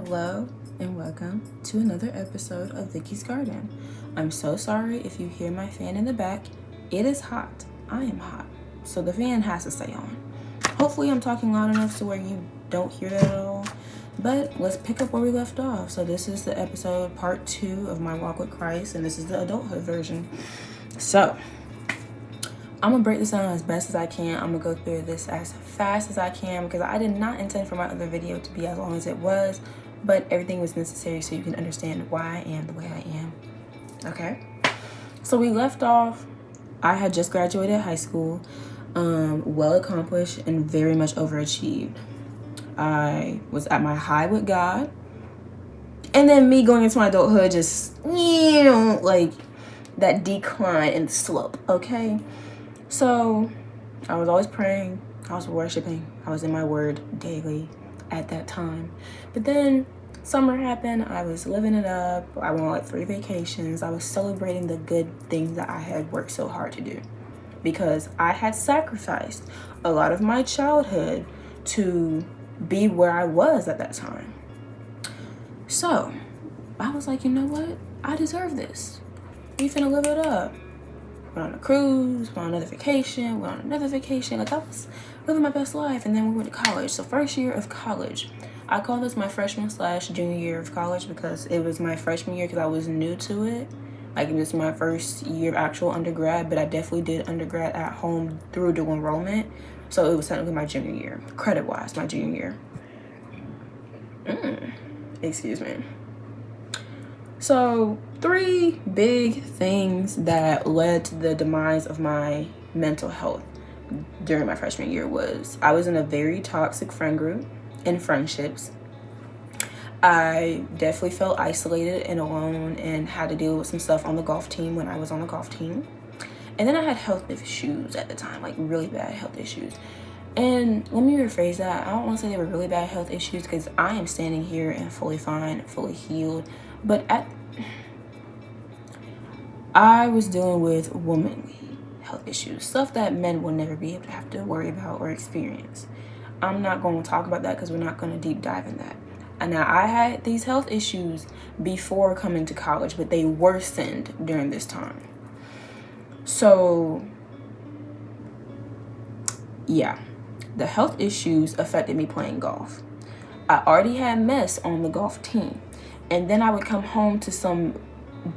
Hello and welcome to another episode of Vicky's Garden. I'm so sorry if you hear my fan in the back. It is hot. I am hot. So the fan has to stay on. Hopefully I'm talking loud enough so where you don't hear that at all. But let's pick up where we left off. So this is the episode part 2 of my walk with Christ, and this is the adulthood version. So I'm gonna break this down as best as I can. I'm gonna go through this as fast as I can because I did not intend for my other video to be as long as it was, but everything was necessary so you can understand why I am the way I am. Okay? So we left off, I had just graduated high school, well accomplished and very much overachieved. I was at my high with God, and then me going into my adulthood just, like that decline in the slope, okay? So I was always praying, I was worshiping, I was in my word daily at that time. But then summer happened, I was living it up, I went on like 3 vacations, I was celebrating the good things that I had worked so hard to do. Because I had sacrificed a lot of my childhood to be where I was at that time. So I was like, you know what? I deserve this. We finna live it up. Went on a cruise, went on another vacation, went on another vacation. Like I was living my best life, and then we went to college. So first year of college. I call this my freshman/junior year of college because it was my freshman year because I was new to it. Like it was my first year of actual undergrad, but I definitely did undergrad at home through dual enrollment. So it was technically my junior year, credit-wise, my junior year. Excuse me. So 3 big things that led to the demise of my mental health during my freshman year was I was in a very toxic friend group and friendships. I definitely felt isolated and alone and had to deal with some stuff on the golf team when I was on the golf team. And then I had health issues at the time, like really bad health issues. And let me rephrase that. I don't want to say they were really bad health issues because I am standing here and fully fine, fully healed. But I was dealing with womanly health issues, stuff that men will never be able to have to worry about or experience. I'm not going to talk about that because we're not going to deep dive in that. And now I had these health issues before coming to college, but they worsened during this time. So, yeah, the health issues affected me playing golf. I already had mess on the golf team. And then I would come home to some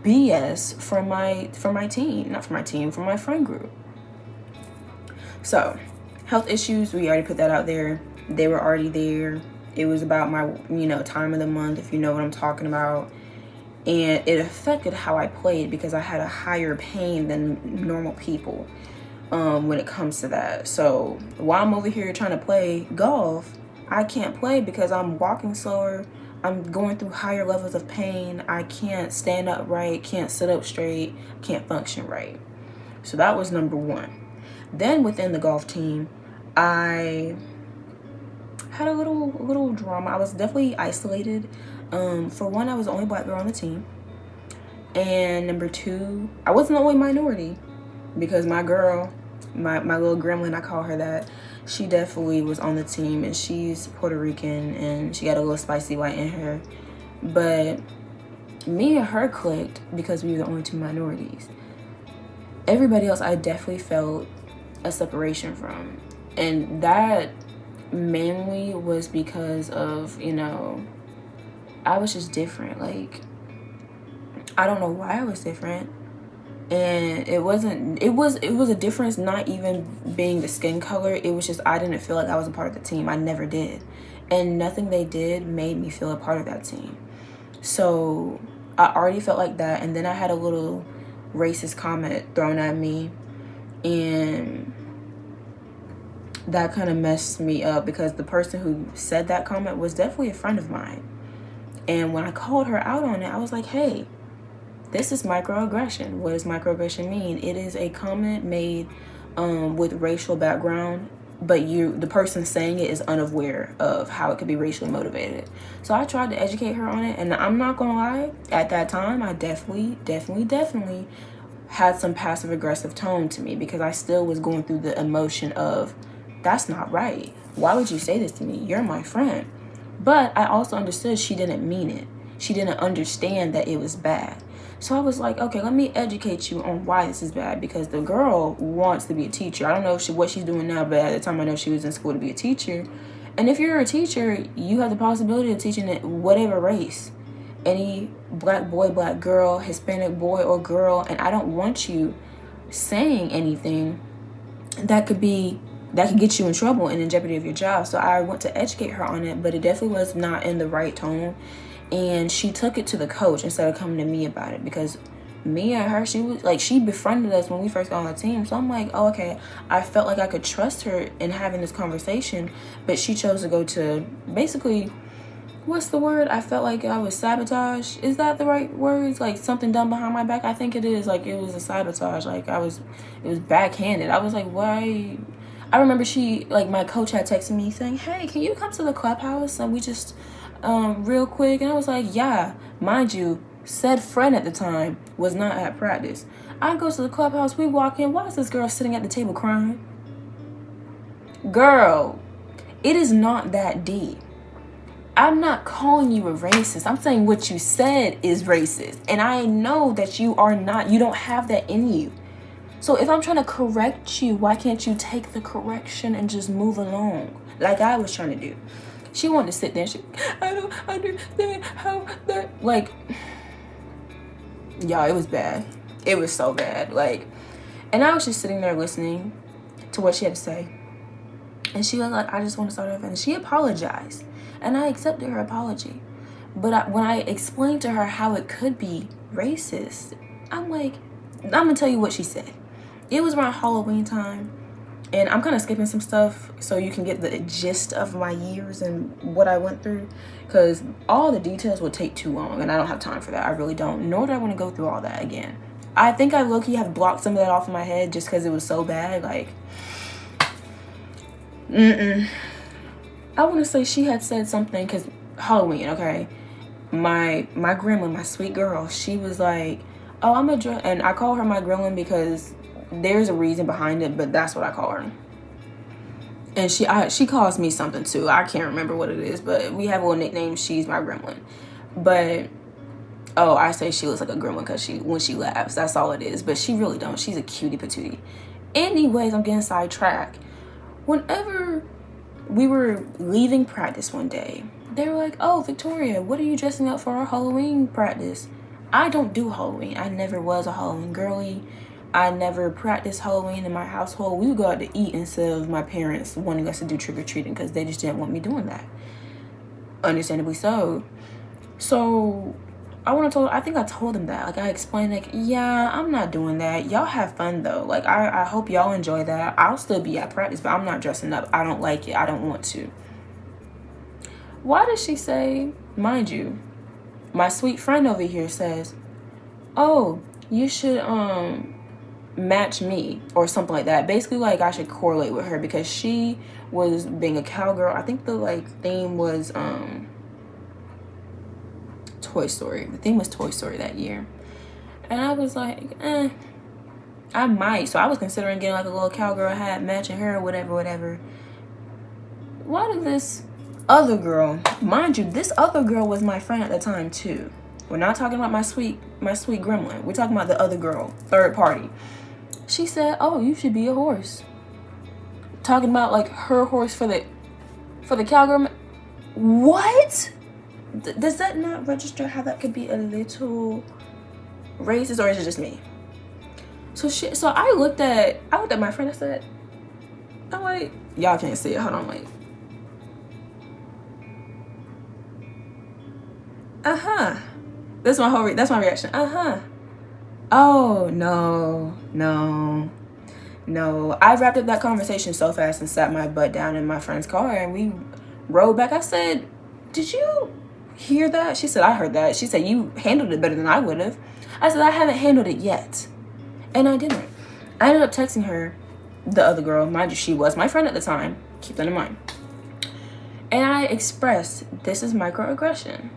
BS from my team, not from my team, from my friend group. So, health issues, we already put that out there. They were already there. It was about my, time of the month, if you know what I'm talking about. And it affected how I played because I had a higher pain than normal people when it comes to that. So, while I'm over here trying to play golf, I can't play because I'm walking slower. I'm going through higher levels of pain. I can't stand up right, can't sit up straight, can't function right. So that was number 1. Then within the golf team, I had a little drama. I was definitely isolated. For one, I was the only black girl on the team. And number 2, I wasn't the only minority because my girl, my little gremlin, I call her that, she definitely was on the team, and she's Puerto Rican and she got a little spicy white in her. But me and her clicked because we were the only 2 minorities. Everybody else I definitely felt a separation from, and that mainly was because of, I was just different. Like, I don't know why I was different. And it was a difference not even being the skin color. It was just I didn't feel like I was a part of the team. I never did. And nothing they did made me feel a part of that team. So I already felt like that. And then I had a little racist comment thrown at me. And that kind of messed me up because the person who said that comment was definitely a friend of mine. And when I called her out on it, I was like, hey, this is microaggression. What does microaggression mean? It is a comment made with racial background, but the person saying it is unaware of how it could be racially motivated. So I tried to educate her on it, and I'm not gonna lie, at that time, I definitely had some passive aggressive tone to me because I still was going through the emotion of, that's not right. Why would you say this to me? You're my friend. But I also understood she didn't mean it. She didn't understand that it was bad. So I was like, okay, let me educate you on why this is bad, because the girl wants to be a teacher. I don't know what she's doing now, but at the time I know she was in school to be a teacher. And if you're a teacher, you have the possibility of teaching it whatever race. Any black boy, black girl, Hispanic boy or girl. And I don't want you saying anything that could get you in trouble and in jeopardy of your job. So I went to educate her on it, but it definitely was not in the right tone. And she took it to the coach instead of coming to me about it, because me and her, she befriended us when we first got on the team. So I'm like, oh, okay. I felt like I could trust her in having this conversation, but she chose to go to basically, what's the word? I felt like I was sabotage. Is that the right words? Like something done behind my back? I think it is. Like it was a sabotage. Like it was backhanded. I was like, why? I remember my coach had texted me saying, hey, can you come to the clubhouse? And we just, real quick. And I was like, yeah, mind you, said friend at the time was not at practice. I go to the clubhouse, we walk in. Why is this girl sitting at the table crying? Girl, it is not that deep. I'm not calling you a racist. I'm saying what you said is racist. And I know that you don't have that in you. So if I'm trying to correct you, why can't you take the correction and just move along like I was trying to do? She wanted to sit there and I don't understand how that, like, y'all, it was bad. It was so bad. Like, and I was just sitting there listening to what she had to say. And she was like, I just want to start over. And she apologized. And I accepted her apology. But when I explained to her how it could be racist, I'm like, I'm going to tell you what she said. It was around Halloween time. And I'm kind of skipping some stuff so you can get the gist of my years and what I went through. Because all the details would take too long. And I don't have time for that. I really don't. Nor do I want to go through all that again. I think I low-key have blocked some of that off of my head just because it was so bad. Like, I want to say she had said something, because Halloween, okay? My gremlin, my sweet girl, she was like, oh, and I call her my gremlin because there's a reason behind it, but that's what I call her. And she calls me something too. I can't remember what it is, but we have a little nickname. She's my gremlin. But I say she looks like a gremlin because when she laughs, that's all it is. But she really don't. She's a cutie patootie. Anyways, I'm getting sidetracked. Whenever we were leaving practice one day, they were like, oh, Victoria, what are you dressing up for our Halloween practice? I don't do Halloween. I never was a Halloween girly. I never practiced Halloween in my household. We would go out to eat instead of my parents wanting us to do trick-or-treating because they just didn't want me doing that. Understandably so. So I think I told them that. Like, I explained, like, yeah, I'm not doing that. Y'all have fun, though. Like, I hope y'all enjoy that. I'll still be at practice, but I'm not dressing up. I don't like it. I don't want to. Why does she say, mind you, my sweet friend over here says, oh, you should, match me or something like that. Basically, like, I should correlate with her because she was being a cowgirl. I think the, like, theme was, Toy Story. The theme was Toy Story that year. And I was like, I might. So I was considering getting like a little cowgirl hat, matching her, whatever. Why did this other girl, mind you, this other girl was my friend at the time too. We're not talking about my sweet gremlin. We're talking about the other girl, third party. She said, oh, you should be a horse. Talking about like her horse for the cowgirl. What? Does that not register how that could be a little racist, or is it just me? So I looked at my friend. I said, I'm like, y'all can't see it. Hold on, like, that's my reaction. Oh, no. I wrapped up that conversation so fast and sat my butt down in my friend's car and we rode back. I said, did you hear that? She said, I heard that. She said, you handled it better than I would have. I said, I haven't handled it yet. And I didn't. I ended up texting her, the other girl. Mind you, she was my friend at the time. Keep that in mind. And I expressed, this is microaggression.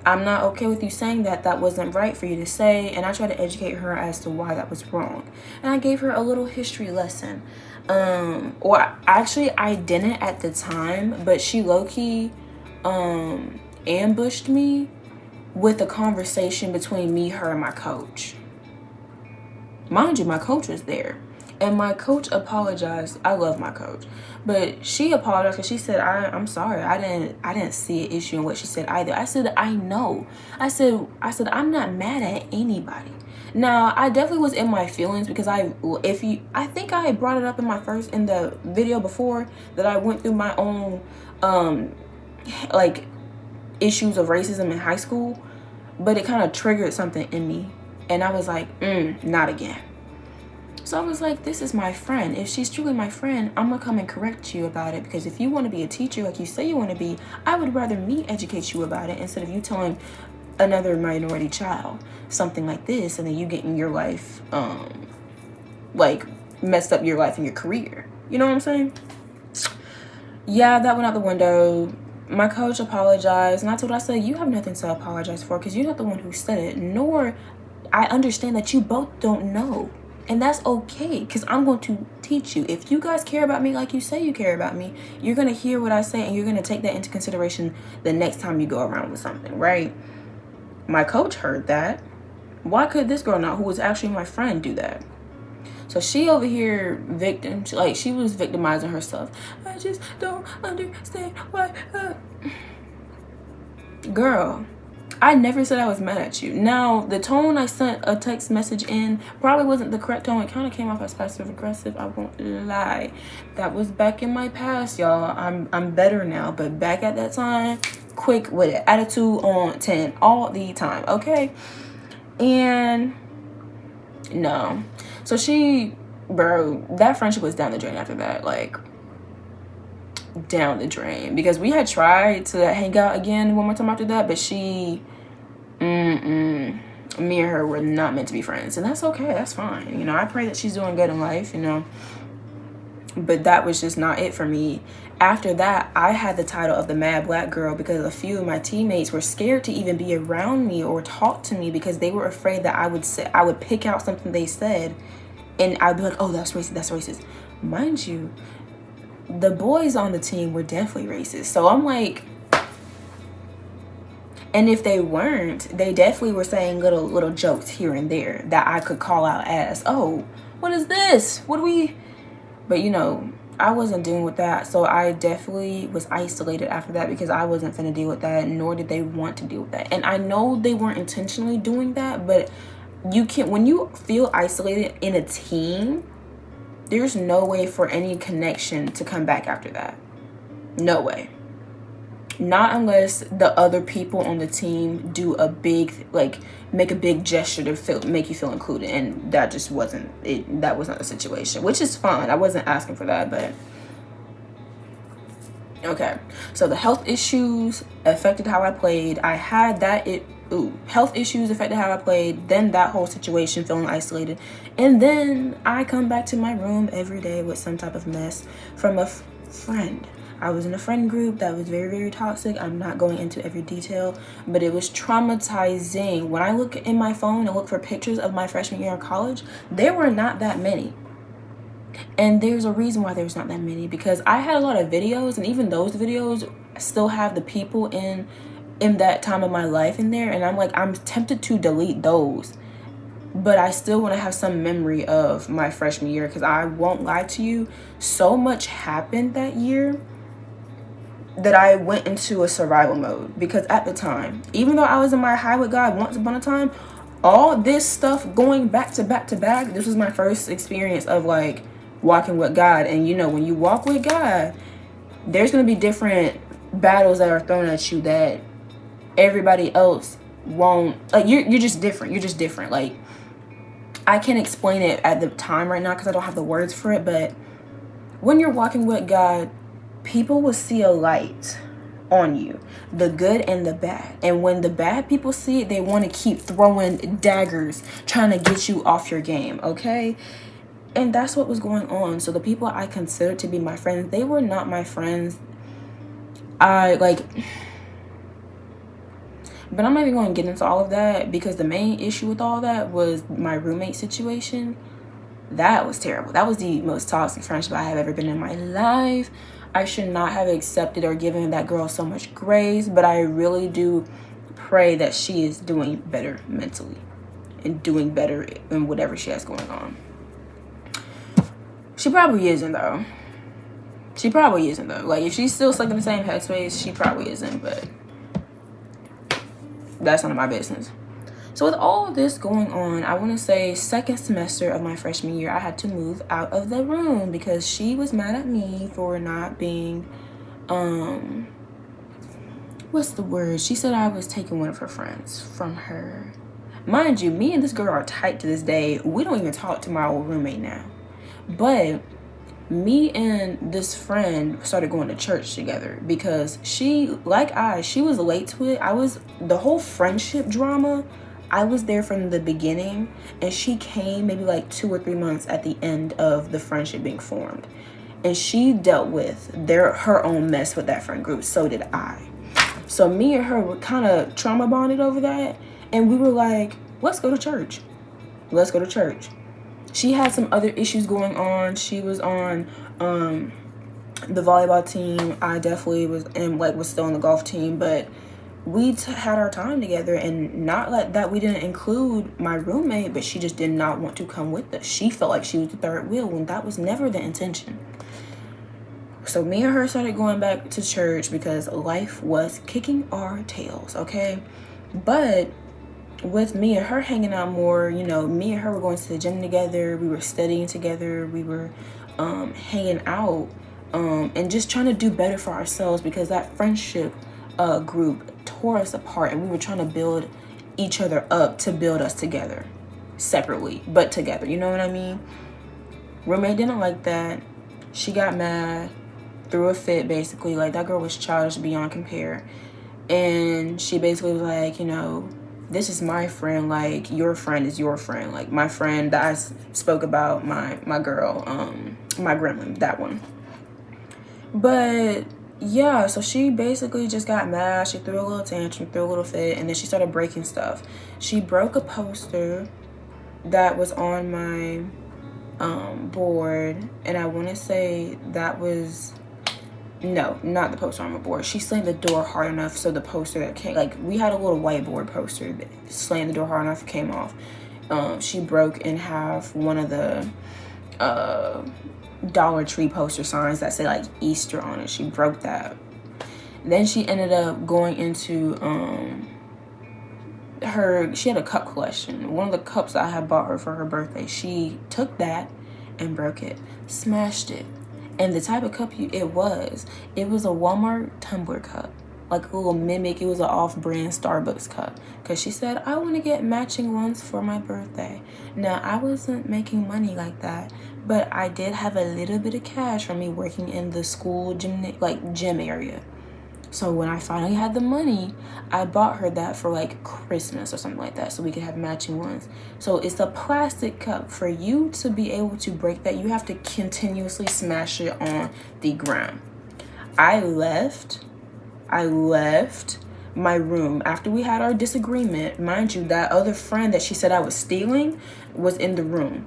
I'm not okay with you saying that wasn't right for you to say. And I tried to educate her as to why that was wrong. and I gave her a little history lesson. Or actually I didn't at the time, but she low-key ambushed me with a conversation between me, her, and my coach. Mind you, my coach was there. And my coach apologized. I love my coach. But she apologized because she said, I'm sorry. I didn't see an issue in what she said either. I said, I know. I said, I'm not mad at anybody. Now, I definitely was in my feelings because I think I brought it up in the video before that I went through my own like issues of racism in high school, but it kind of triggered something in me, and I was like, not again. So I was like, this is my friend. If she's truly my friend, I'm gonna come and correct you about it, because if you want to be a teacher like you say you want to be, I would rather me educate you about it instead of you telling another minority child something like this and then you getting your life like messed up, your life and your career. You know what I'm saying? Yeah, that went out the window. My coach apologized, and I told her, I said, you have nothing to apologize for because you're not the one who said it, nor I understand that you both don't know. And that's okay, because I'm going to teach you. If you guys care about me like you say you care about me, you're going to hear what I say and you're going to take that into consideration the next time you go around with something, right? My coach heard that. Why could this girl not, who was actually my friend, do that? So she over here she was victimizing herself. I just don't understand why. Girl, I never said I was mad at you. Now, the tone I sent a text message in probably wasn't the correct tone. It kind of came off as passive aggressive. I won't lie. That was back in my past, y'all. I'm better now, but back at that time, quick with it. Attitude on 10 all the time, okay? And no. So that friendship was down the drain after that. Like, down the drain. Because we had tried to hang out again one more time after that, but me and her were not meant to be friends. And that's okay. That's fine. You know, I pray that she's doing good in life, you know. But that was just not it for me. After that, I had the title of the Mad Black Girl because a few of my teammates were scared to even be around me or talk to me because they were afraid that I would pick out something they said and I'd be like, oh, that's racist, that's racist. Mind you, the boys on the team were definitely racist. So I'm like, and if they weren't, they definitely were saying little jokes here and there that I could call out as, oh, what is this? But you know, I wasn't dealing with that. So I definitely was isolated after that because I wasn't finna deal with that, nor did they want to deal with that. And I know they weren't intentionally doing that, but when you feel isolated in a team, there's no way for any connection to come back after that. No way. Not unless the other people on the team do make a big gesture to make you feel included, and that just wasn't it. That was not the situation, which is fine. I wasn't asking for that, but okay. So the health issues affected how I played. I had that health issues affected how I played, then that whole situation, feeling isolated, and then I come back to my room every day with some type of mess from a friend. I was in a friend group that was very, very toxic. I'm not going into every detail, but it was traumatizing. When I look in my phone and look for pictures of my freshman year of college, there were not that many. And there's a reason why there's not that many, because I had a lot of videos, and even those videos still have the people in that time of my life in there, and I'm tempted to delete those, but I still want to have some memory of my freshman year, because I won't lie to you, so much happened that year that I went into a survival mode. Because at the time, even though I was in my high with God once upon a time, all this stuff going back to back to back, this was my first experience of like walking with God. And you know, when you walk with God, there's going to be different battles that are thrown at you that everybody else won't. Like, you're just different. You're just different. Like, I can't explain it at the time right now because I don't have the words for it, but when you're walking with God, people will see a light on you, the good and the bad. And when the bad people see it, they want to keep throwing daggers, trying to get you off your game, okay? And that's what was going on. So the people I considered to be my friends, they were not my friends. But I'm not even going to get into all of that, because the main issue with all that was my roommate situation. That was terrible. That was the most toxic friendship I have ever been in my life. I should not have accepted or given that girl so much grace, but I really do pray that she is doing better mentally and doing better in whatever she has going on. She probably isn't, though. Like, if she's still stuck in the same headspace, she probably isn't, but that's none of my business. So with all this going on, I want to say second semester of my freshman year, I had to move out of the room because she was mad at me for not being, what's the word? She said I was taking one of her friends from her. Mind you, me and this girl are tight to this day. We don't even talk to my old roommate now. But me and this friend started going to church together because she was late to it. The whole friendship drama, I was there from the beginning, and she came maybe like 2 or 3 months at the end of the friendship being formed. And she dealt with her own mess with that friend group. So did I. So me and her were kind of trauma bonded over that. And we were like, let's go to church. She had some other issues going on. She was on the volleyball team. I definitely was still on the golf team, but we had our time together, and not like that we didn't include my roommate, but she just did not want to come with us. She felt like she was the third wheel when that was never the intention. So me and her started going back to church because life was kicking our tails, okay? But with me and her hanging out more, me and her were going to the gym together. We were studying together. We were hanging out and just trying to do better for ourselves because that friendship group tore us apart, and we were trying to build each other up to build us together, separately but together. You know what I mean? Roommate didn't like that. She got mad, threw a fit, basically. Like, that girl was childish beyond compare, and she basically was like, this is my friend, like, your friend is your friend. Like, my friend that I spoke about, my girl, my gremlin, that one. But yeah, so she basically just got mad. She threw a little tantrum, threw a little fit, and then she started breaking stuff. She broke a poster that was on my board, and I want to say that was, no, not the poster on my board. She slammed the door hard enough so the poster that came, like, we had a little whiteboard poster that slammed the door hard enough, it came off. She broke in half one of the Dollar Tree poster signs that say like Easter on it. She broke that. Then she ended up going into she had a cup collection. One of the cups I had bought her for her birthday, she took that and broke it, smashed it. And the type of cup it was a Walmart tumbler cup, like a little mimic. It was an off-brand Starbucks cup, because she said, I want to get matching ones for my birthday. Now, I wasn't making money like that, but I did have a little bit of cash from me working in the school gym area. So when I finally had the money, I bought her that for like Christmas or something like that, so we could have matching ones. So it's a plastic cup. For you to be able to break that, you have to continuously smash it on the ground. I left my room after we had our disagreement. Mind you, that other friend that she said I was stealing was in the room.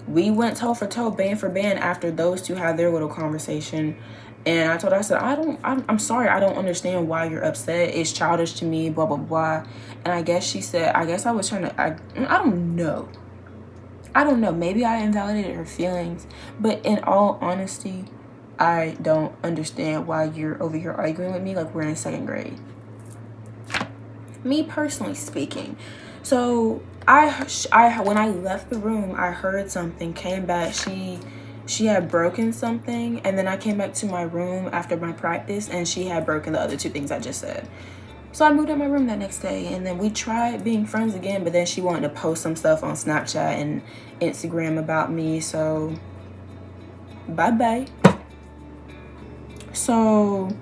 We went toe for toe, band for band, after those two had their little conversation. And I told her, I said, I'm sorry, I don't understand why you're upset. It's childish to me, blah, blah, blah. And I guess she said, I was trying to, I don't know. Maybe I invalidated her feelings. But in all honesty, I don't understand why you're over here arguing with me like we're in second grade. Me personally speaking. So when I left the room, I heard something, came back, she had broken something, and then I came back to my room after my practice, and she had broken the other two things I just said. So I moved out my room that next day, and then we tried being friends again, but then she wanted to post some stuff on Snapchat and Instagram about me, so bye-bye. So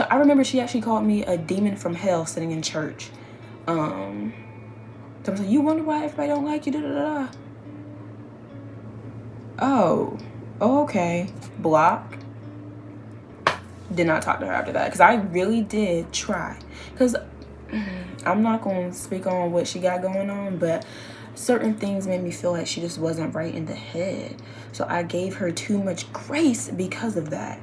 I remember she actually called me a demon from hell sitting in church. So I was like, you wonder why everybody don't like you, da-da-da-da. Oh, okay. Block. Did not talk to her after that, because I really did try. Because I'm not going to speak on what she got going on, but certain things made me feel like she just wasn't right in the head. So I gave her too much grace because of that.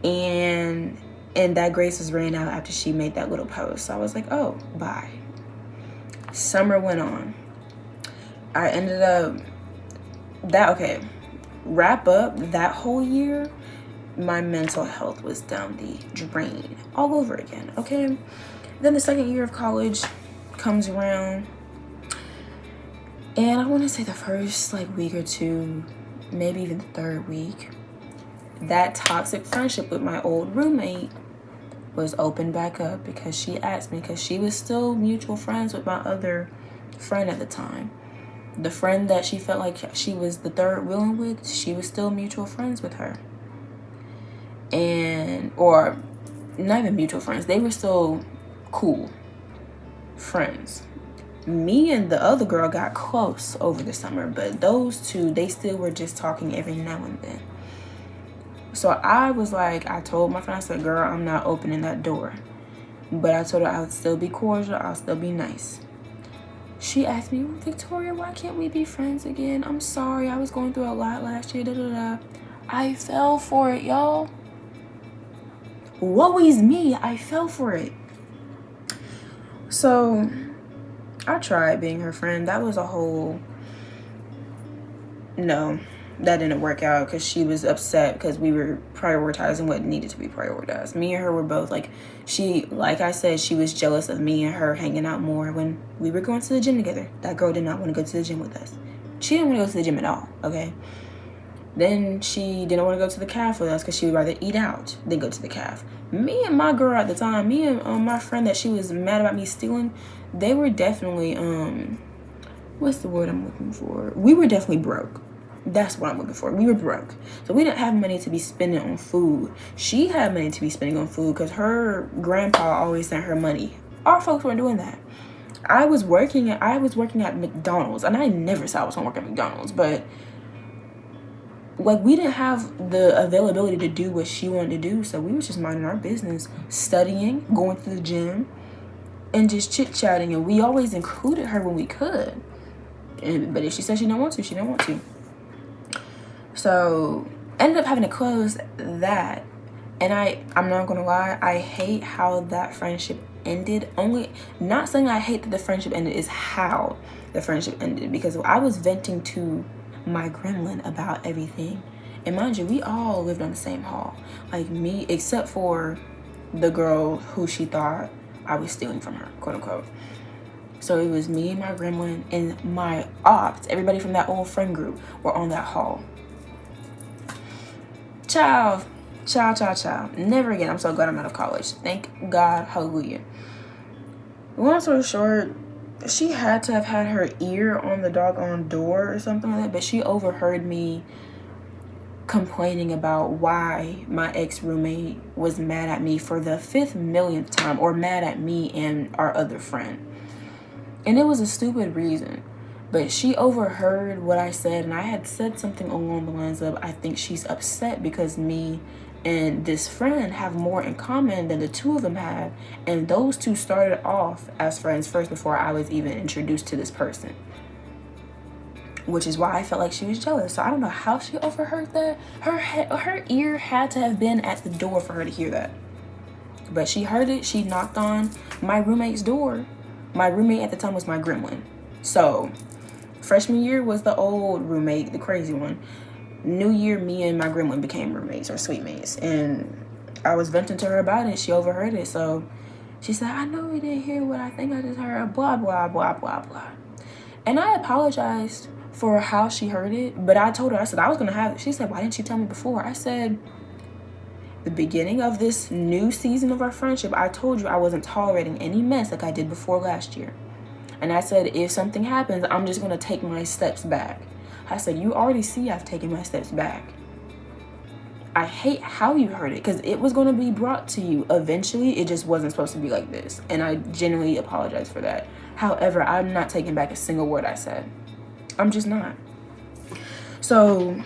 And that grace was ran out after she made that little post. So I was like, oh, bye. Summer went on. I ended up wrap up that whole year, my mental health was down the drain all over again, okay? Then the second year of college comes around, and I want to say the first week or two, maybe even the third week, that toxic friendship with my old roommate was opened back up because she asked me, because she was still mutual friends with my other friend at the time. The friend that she felt like she was the third wheeling with, she was still mutual friends with her. Or not even mutual friends, they were still cool friends. Me and the other girl got close over the summer, but those two, they still were just talking every now and then. So I was like, I told my friend, I said, girl, I'm not opening that door. But I told her I would still be cordial, I'll still be nice. She asked me, Victoria, why can't we be friends again? I'm sorry, I was going through a lot last year, I fell for it, y'all. Woe is me, I fell for it. So I tried being her friend. That was no, that didn't work out because she was upset because we were prioritizing what needed to be prioritized. Me and her were both like I said, she was jealous of me and her hanging out more when we were going to the gym together. That girl did not want to go to the gym with us. She didn't want to go to the gym at all, okay? Then she didn't want to go to the calf with us because she would rather eat out than go to the calf. Me and my girl at the time, me and my friend that she was mad about me stealing, they were definitely, what's the word I'm looking for? We were definitely broke. That's what I'm looking for. We were broke. So we didn't have money to be spending on food. She had money to be spending on food because her grandpa always sent her money. Our folks weren't doing that. I was working at McDonald's, and I never said I was going to work at McDonald's, but we didn't have the availability to do what she wanted to do, so we was just minding our business, studying, going to the gym, and just chit-chatting, and we always included her when we could. But if she said she didn't want to, she didn't want to. So ended up having to close that. And I'm not gonna lie, I hate how that friendship ended. Not saying I hate that the friendship ended, is how the friendship ended, because I was venting to my gremlin about everything. And mind you, we all lived on the same hall, like me, except for the girl who she thought I was stealing from her, quote unquote. So it was me and my gremlin and my ops, everybody from that old friend group were on that hall. Ciao. Never again. I'm so glad I'm out of college. Thank God. Hallelujah. Long story short, she had to have had her ear on the doggone door or something like that, but she overheard me complaining about why my ex-roommate was mad at me for the 5th millionth time, or mad at me and our other friend. And it was a stupid reason. But she overheard what I said, and I had said something along the lines of, I think she's upset because me and this friend have more in common than the two of them have. And those two started off as friends first before I was even introduced to this person. Which is why I felt like she was jealous. So I don't know how she overheard that. Her ear had to have been at the door for her to hear that. But she heard it. She knocked on my roommate's door. My roommate at the time was my gremlin. So freshman year was the old roommate, the crazy one. New year, me and my gremlin became roommates or suite mates. And I was venting to her about it. She overheard it. So she said, I know we didn't hear what I think I just heard. Blah, blah, blah, blah, blah. And I apologized for how she heard it. But I told her, I said, I was going to have it. She said, why didn't you tell me before? I said, the beginning of this new season of our friendship, I told you I wasn't tolerating any mess like I did before last year. And I said, if something happens, I'm just going to take my steps back. I said, you already see I've taken my steps back. I hate how you heard it, because it was going to be brought to you. Eventually, it just wasn't supposed to be like this. And I genuinely apologize for that. However, I'm not taking back a single word I said. I'm just not. So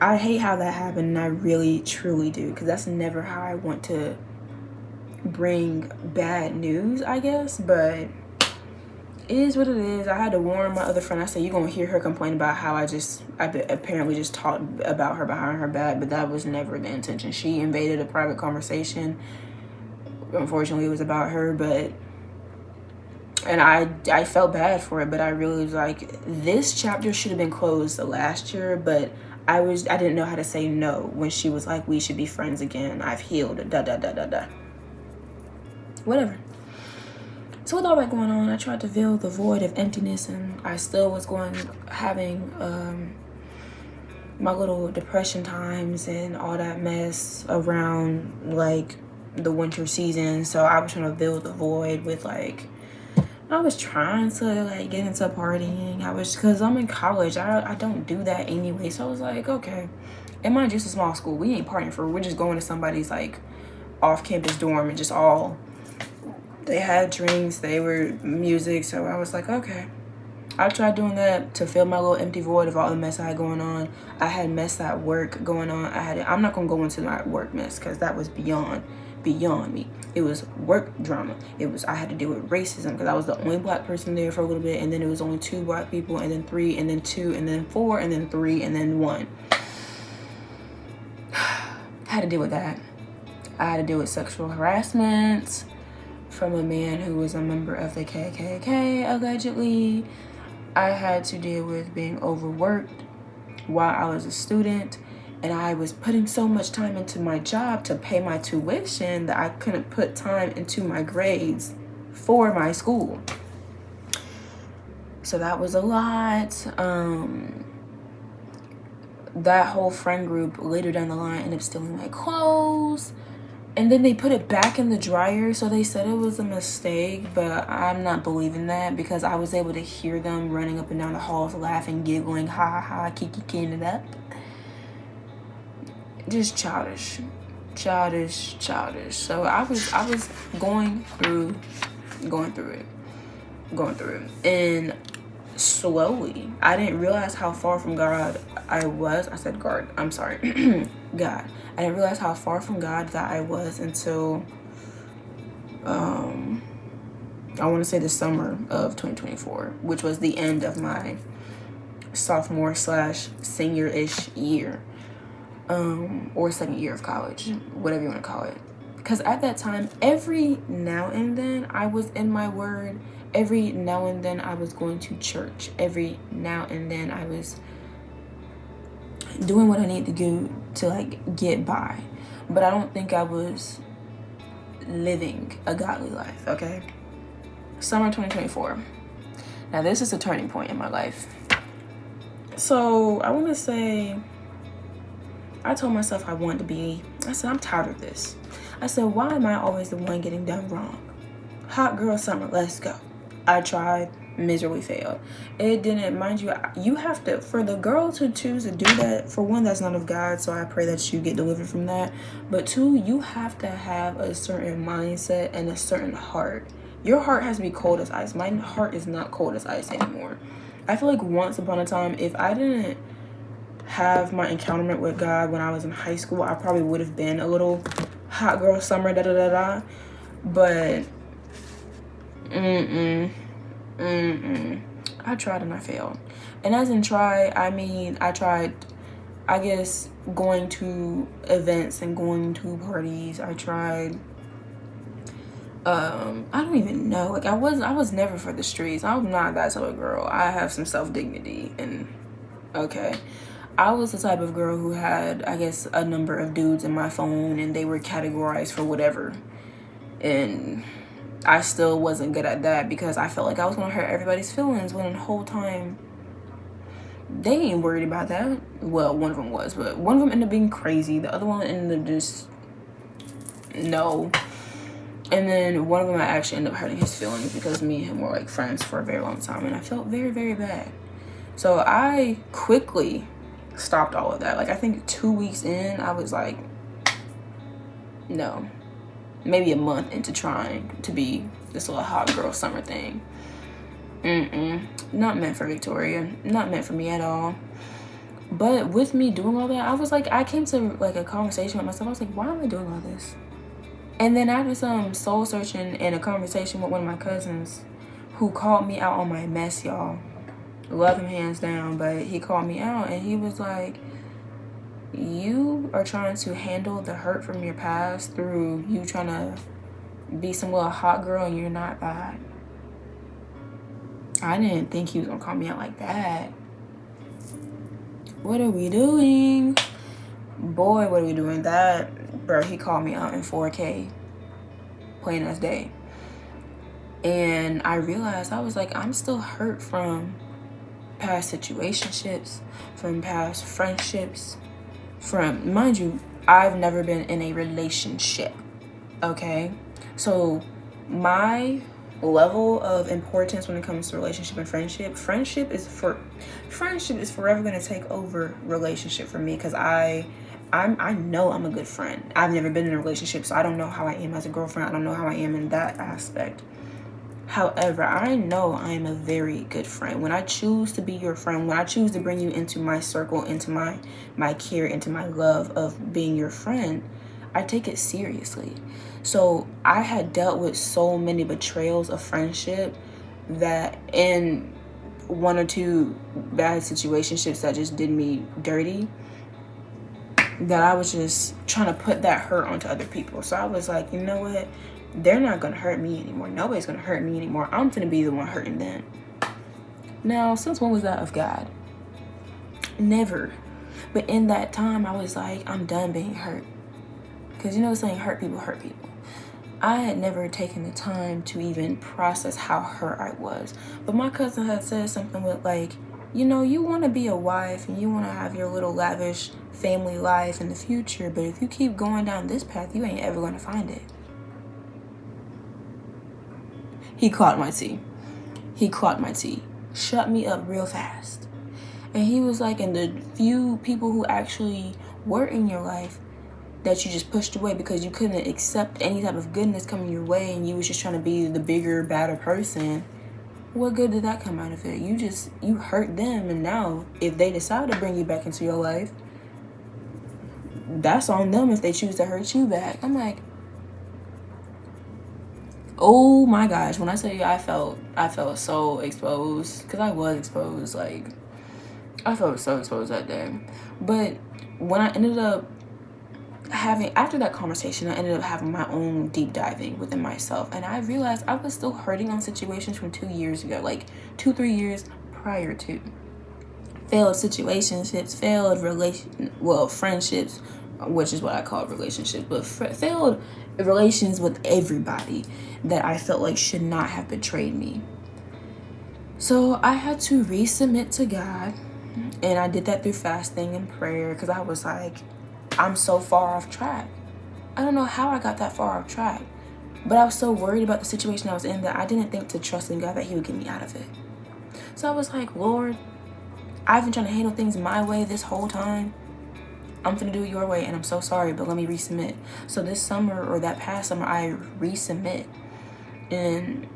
I hate how that happened, and I really, truly do, because that's never how I want to bring bad news, I guess, but it is what it is. I had to warn my other friend. I said, you're gonna hear her complain about how I apparently just talked about her behind her back, but that was never the intention. She invaded a private conversation. Unfortunately, it was about her, and I felt bad for it, but I really was like, this chapter should have been closed last year, but I didn't know how to say no when she was like, we should be friends again. I've healed, whatever. So with all that going on, I tried to fill the void of emptiness, and I still was having my little depression times and all that mess around like the winter season. So I was trying to fill the void with like, I was trying to like get into partying. Because I'm in college, I don't do that anyway. So I was like, okay, and mind you, it's a small school. We ain't partying we're just going to somebody's like off-campus dorm and just all, they had drinks, they were music. So I was like, okay. I tried doing that to fill my little empty void of all the mess I had going on. I had mess at work going on. I'm not gonna go into my work mess because that was beyond me. It was work drama. I had to deal with racism because I was the only black person there for a little bit, and then it was only 2 black people, and then 3, and then 2, and then 4, and then 3, and then 1. Had to deal with that. I had to deal with sexual harassment from a man who was a member of the KKK, allegedly. I had to deal with being overworked while I was a student, and I was putting so much time into my job to pay my tuition that I couldn't put time into my grades for my school. So that was a lot. That whole friend group later down the line ended up stealing my clothes. And then they put it back in the dryer, so they said it was a mistake, but I'm not believing that because I was able to hear them running up and down the halls laughing, giggling, ha ha ha, kicking it up. Just childish. So I was going through it. And slowly, I didn't realize how far from God I was. I said God, I'm sorry. God. I didn't realize how far from God that I was until I want to say the summer of 2024, which was the end of my sophomore/senior-ish year, or second year of college, whatever you want to call it. Because at that time, every now and then I was in my word. Every now and then I was going to church. Every now and then I was doing what I need to do to like get by, but I don't think I was living a godly life. Okay, summer 2024. Now this is a turning point in my life. So I want to say, I told myself I said I'm tired of this. I said, why am I always the one getting done wrong? Hot girl summer, let's go. I tried, miserably failed. It didn't, mind you, you have to, for the girl to choose to do that, for one, that's not of God, so I pray that you get delivered from that. But 2, you have to have a certain mindset and a certain heart. Your heart has to be cold as ice. My heart is not cold as ice anymore. I feel like once upon a time, if I didn't have my encounter with God when I was in high school, I probably would have been a little hot girl summer, but I tried and I failed. And as in try, I mean, I tried, I guess, going to events and going to parties. I tried, I don't even know. Like, I was never for the streets. I'm not that type of girl. I have some self-dignity, and okay. I was the type of girl who had, I guess, a number of dudes in my phone, and they were categorized for whatever. And I still wasn't good at that because I felt like I was going to hurt everybody's feelings when the whole time they ain't worried about that. Well, one of them was, but one of them ended up being crazy. The other one ended up just, no. And then one of them I actually ended up hurting his feelings because me and him were like friends for a very long time, and I felt very, very bad. So I quickly stopped all of that. Like, I think 2 weeks in, I was like, no. Maybe a month into trying to be this little hot girl summer thing. Not meant for Victoria. Not meant for me at all. But with me doing all that, I was like, I came to like a conversation with myself. I was like, why am I doing all this? And then after some soul searching and a conversation with one of my cousins who called me out on my mess, y'all. Love him hands down, but he called me out and he was like, you are trying to handle the hurt from your past through you trying to be some little hot girl and you're not bad. I didn't think he was gonna call me out like that. What are we doing? Boy, what are we doing? That, bro, he called me out in 4K. Plain as day. And I realized, I was like, I'm still hurt from past situationships, from past friendships, from, mind you, I've never been in a relationship, okay? So my level of importance when it comes to relationship and friendship is forever going to take over relationship for me, because I know I'm a good friend. I've never been in a relationship, so I don't know how I am as a girlfriend. I don't know how I am in that aspect. However, I know I am a very good friend. When I choose to be your friend, when I choose to bring you into my circle, into my care, into my love of being your friend, I take it seriously. So I had dealt with so many betrayals of friendship that in one or two bad situationships that just did me dirty, that I was just trying to put that hurt onto other people. So I was like, you know what? They're not going to hurt me anymore. Nobody's going to hurt me anymore. I'm going to be the one hurting them. Now, since when was that of God? Never. But in that time, I was like, I'm done being hurt. Because you know the saying, hurt people hurt people. I had never taken the time to even process how hurt I was. But my cousin had said something with like, you know, you want to be a wife and you want to have your little lavish family life in the future. But if you keep going down this path, you ain't ever going to find it. He caught my tea. Shut me up real fast. And he was like, and the few people who actually were in your life that you just pushed away because you couldn't accept any type of goodness coming your way and you was just trying to be the bigger, badder person, what good did that come out of it? You hurt them, and now if they decide to bring you back into your life, that's on them if they choose to hurt you back. I'm like, oh my gosh, when I tell you I felt so exposed, because I was exposed, like, I felt so exposed that day. But when I ended up after that conversation, I ended up having my own deep diving within myself, and I realized I was still hurting on situations from 2 years ago, like 2-3 years prior to. Failed situationships, friendships, which is what I call relationships, but failed relations with everybody that I felt like should not have betrayed me. So I had to resubmit to God, and I did that through fasting and prayer, because I was like, I'm so far off track. I don't know how I got that far off track, but I was so worried about the situation I was in that I didn't think to trust in God that he would get me out of it. So I was like, Lord, I've been trying to handle things my way this whole time. I'm gonna do it your way, and I'm so sorry, but let me resubmit. So this summer, or that past summer, I resubmit, and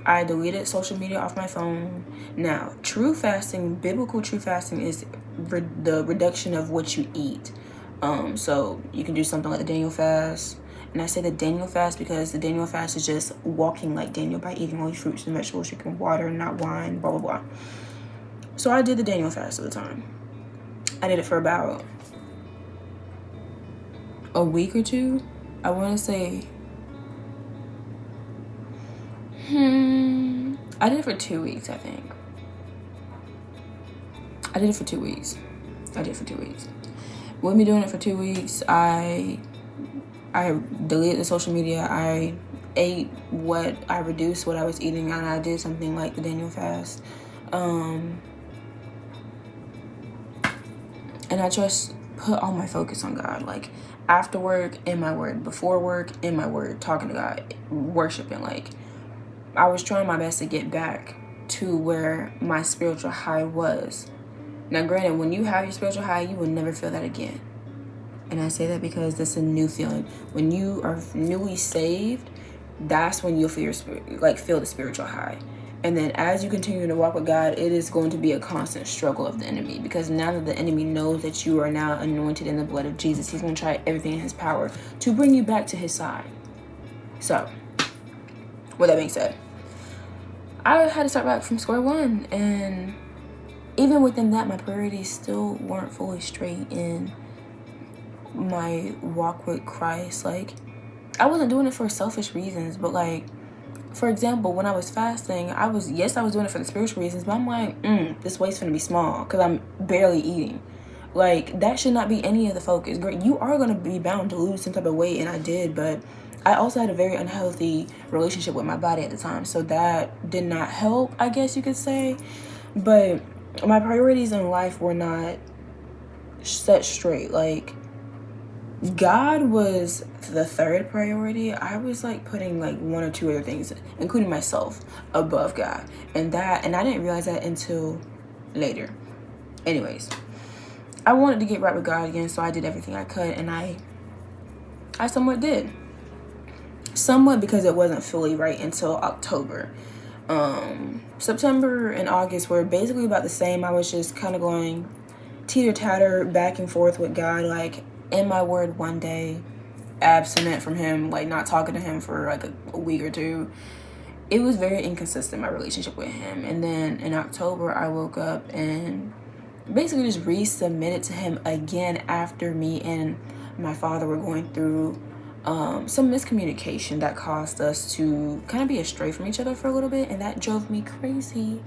I deleted social media off my phone. Now, true fasting, biblical true fasting, is the reduction of what you eat. So you can do something like the Daniel fast. And I say the Daniel fast because the Daniel fast is just walking like Daniel by eating only fruits and vegetables, drinking water, not wine, blah, blah, blah. So I did the Daniel fast at the time. I did it for about a week or two. I want to say, I did it for 2 weeks, I think. I did it for 2 weeks. With me doing it for 2 weeks, I deleted the social media. I reduced what I was eating, and I did something like the Daniel fast. And I just put all my focus on God. Like, after work, in my word. Before work, in my word. Talking to God, worshiping. Like, I was trying my best to get back to where my spiritual high was. Now, granted, when you have your spiritual high, you will never feel that again. And I say that because that's a new feeling. When you are newly saved, that's when you'll feel feel the spiritual high. And then as you continue to walk with God, it is going to be a constant struggle of the enemy. Because now that the enemy knows that you are now anointed in the blood of Jesus, he's going to try everything in his power to bring you back to his side. So, with that being said, I had to start back from square one, and even within that, my priorities still weren't fully straight in my walk with Christ. Like, I wasn't doing it for selfish reasons, but like, for example, when I was fasting, I was doing it for the spiritual reasons, but I'm like, this weight's gonna be small because I'm barely eating. Like, that should not be any of the focus. Great, you are gonna be bound to lose some type of weight, and I did, but I also had a very unhealthy relationship with my body at the time, so that did not help, I guess you could say. But my priorities in life were not set straight. Like, God was the third priority. I was like putting like one or two other things, including myself, above God. And I didn't realize that until later. Anyways, I wanted to get right with God again, so I did everything I could, and I somewhat did. Somewhat, because it wasn't fully right until October. September and August were basically about the same. I was just kind of going teeter-tatter back and forth with God, like in my word one day, abstinent from him, like not talking to him for like a week or two. It was very inconsistent, my relationship with him. And then in October, I woke up and basically just resubmitted to him again after me and my father were going through some miscommunication that caused us to kind of be astray from each other for a little bit, and that drove me crazy.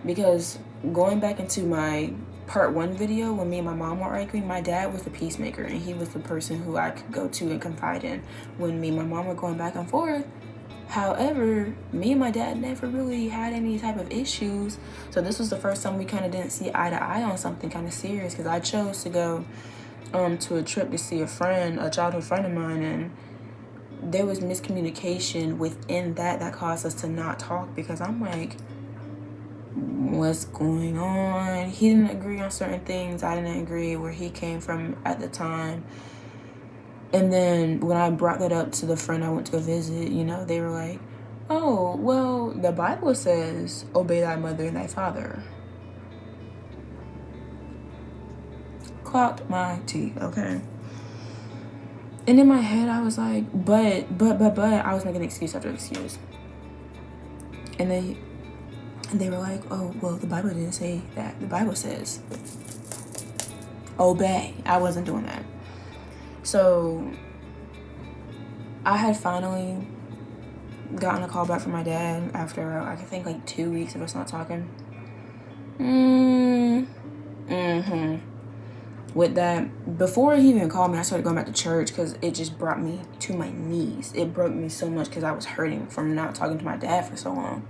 Because going back into my part 1 video, when me and my mom were arguing, my dad was the peacemaker, and he was the person who I could go to and confide in when me and my mom were going back and forth. However, me and my dad never really had any type of issues, so this was the first time we kind of didn't see eye to eye on something kind of serious, because I chose to go to a trip to see a childhood friend of mine, and there was miscommunication within that caused us to not talk, because I'm like, what's going on? He didn't agree on certain things. I didn't agree where he came from at the time. And then when I brought that up to the friend I went to go visit, they were like, oh, well, the Bible says, obey thy mother and thy father. Clocked my teeth, okay? And in my head, I was like, but, I was making excuse after excuse. And they were like, oh, well, the Bible didn't say that. The Bible says, obey. I wasn't doing that. So I had finally gotten a call back from my dad after, I think, like 2 weeks of us not talking. With that, before he even called me, I started going back to church because it just brought me to my knees. It broke me so much because I was hurting from not talking to my dad for so long.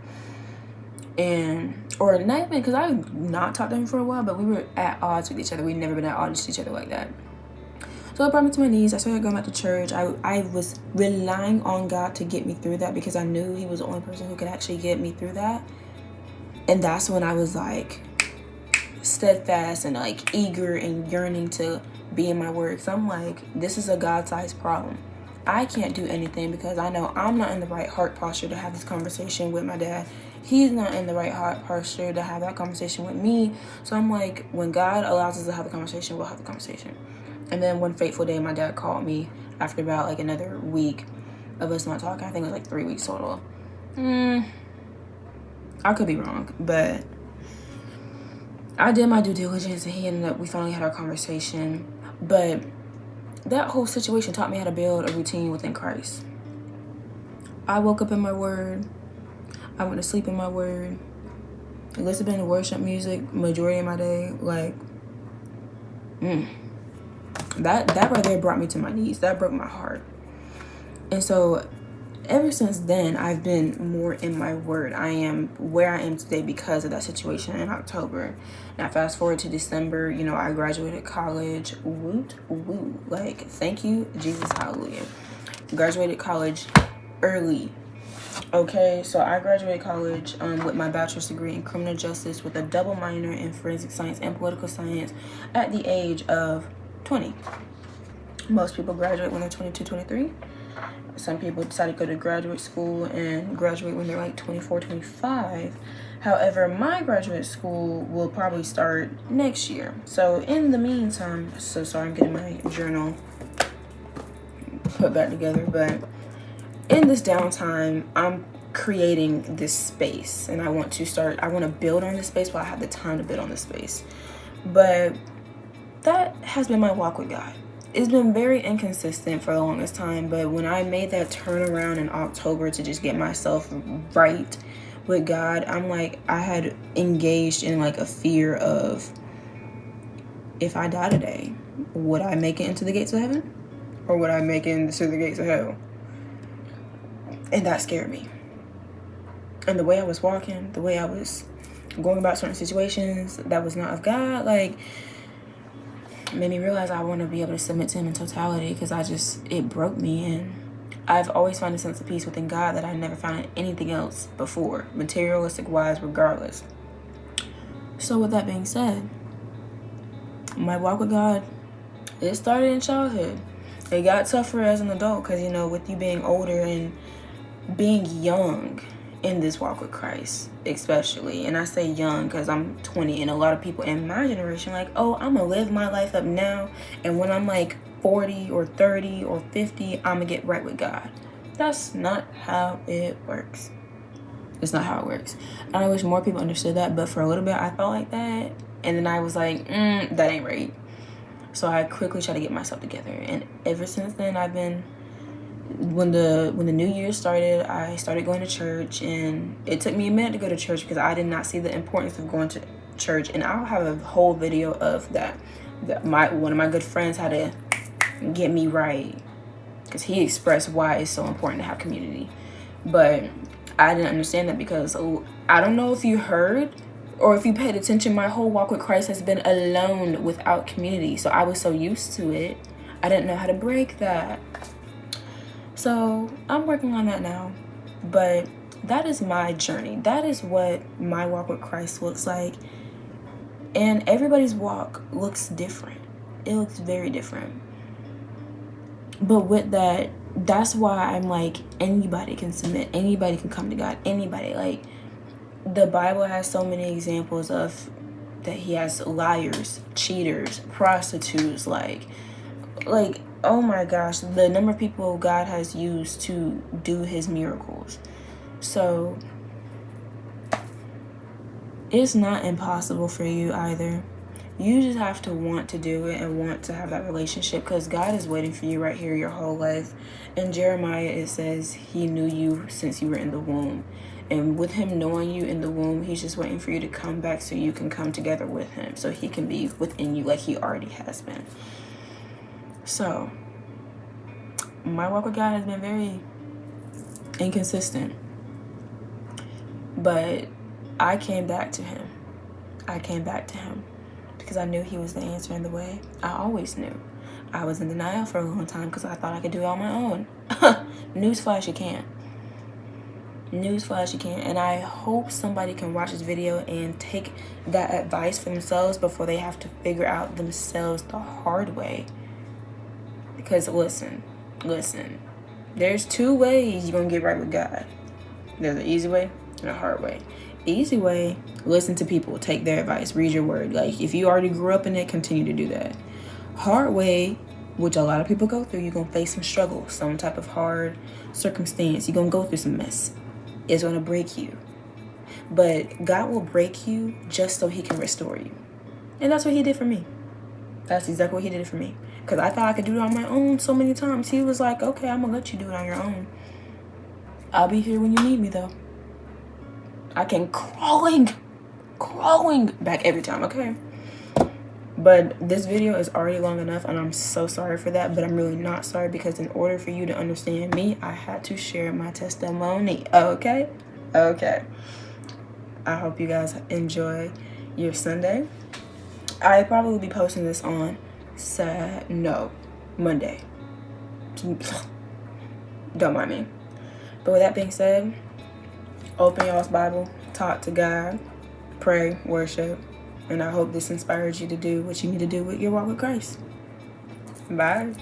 Or not even because I had not talked to him for a while, but we were at odds with each other. We'd never been at odds with each other like that. So it brought me to my knees. I started going back to church. I was relying on God to get me through that because I knew he was the only person who could actually get me through that. And that's when I was like steadfast and like eager and yearning to be in my word. So I'm like, this is a God-sized problem. I can't do anything because I know I'm not in the right heart posture to have this conversation with my dad. He's not in the right heart posture to have that conversation with me. So I'm like, when God allows us to have the conversation, we'll have the conversation. And then one fateful day, my dad called me after about like another week of us not talking. I think it was like 3 weeks total. I could be wrong, but I did my due diligence, and we finally had our conversation. But that whole situation taught me how to build a routine within Christ. I woke up in my word. I went to sleep in my word. I listened to worship music majority of my day. Like, that right there brought me to my knees. That broke my heart. And so ever since then, I've been more in my word. I am where I am today because of that situation in October. Now, fast forward to December, I graduated college. Woot, woo. Like, thank you, Jesus, hallelujah. Graduated college early. Okay, so I graduated college with my bachelor's degree in criminal justice with a double minor in forensic science and political science at the age of 20. Most people graduate when they're 22, 23. Some people decide to go to graduate school and graduate when they're like 24, 25. However, my graduate school will probably start next year. So in the meantime, so sorry, I'm getting my journal. put back together. But in this downtime, I'm creating this space, and I want to build on this space while I have the time to build on this space. But that has been my walk with God. It's been very inconsistent for the longest time, but when I made that turnaround in October to just get myself right with God, I'm like, I had engaged in like a fear of, if I die today, would I make it into the gates of heaven? Or would I make it into the gates of hell? And that scared me. And the way I was walking, the way I was going about certain situations that was not of God, like, made me realize I want to be able to submit to him in totality, because it broke me. And I've always found a sense of peace within God that I never found in anything else before, materialistic wise, regardless. So with that being said, my walk with God, it started in childhood. It got tougher as an adult because, you know, with you being older and being young in this walk with Christ, especially, and I say young because I'm 20, and a lot of people in my generation like, oh, I'm gonna live my life up now, and when I'm like 40 or 30 or 50, I'm gonna get right with God. That's not how it works. It's not how it works. And I wish more people understood that, but for a little bit I felt like that, and then I was like, that ain't right. So I quickly tried to get myself together, and ever since then I've been, when the new year started, I started going to church, and it took me a minute to go to church because I did not see the importance of going to church. And I'll have a whole video of that. One of my good friends had to get me right because he expressed why it's so important to have community. But I didn't understand that because I don't know if you heard or if you paid attention, my whole walk with Christ has been alone without community. So I was so used to it, I didn't know how to break that. So I'm working on that now, but that is my journey. That is what my walk with Christ looks like. And everybody's walk looks different. It looks very different. But with that, that's why I'm like, anybody can submit. Anybody can come to God. Anybody. Like, the Bible has so many examples of that. He has liars, cheaters, prostitutes, like, oh my gosh, the number of people God has used to do his miracles. So it's not impossible for you either. You just have to want to do it and want to have that relationship, because God is waiting for you right here your whole life. In Jeremiah, it says he knew you since you were in the womb. And with him knowing you in the womb, he's just waiting for you to come back so you can come together with him, so he can be within you like he already has been. So my walk with God has been very inconsistent, but I came back to him. Because I knew he was the answer in the way. I always knew. I was in denial for a long time because I thought I could do it on my own. Newsflash, you can't. Newsflash, you can't. And I hope somebody can watch this video and take that advice for themselves before they have to figure out themselves the hard way. Because listen, there's two ways you're going to get right with God. There's an easy way and a hard way. Easy way, listen to people, take their advice, read your word. Like, if you already grew up in it, continue to do that. Hard way, which a lot of people go through, you're going to face some struggle, some type of hard circumstance. You're going to go through some mess. It's going to break you. But God will break you just so he can restore you. And that's what he did for me. That's exactly what he did for me. Because I thought I could do it on my own so many times. He was like, okay, I'm going to let you do it on your own. I'll be here when you need me, though. I came crawling back every time, okay? But this video is already long enough, and I'm so sorry for that, but I'm really not sorry, because in order for you to understand me, I had to share my testimony, okay? Okay. I hope you guys enjoy your Sunday. I probably will be posting this on Monday. Don't mind me. But with that being said, open y'all's Bible, talk to God, pray, worship, and I hope this inspires you to do what you need to do with your walk with Christ. Bye.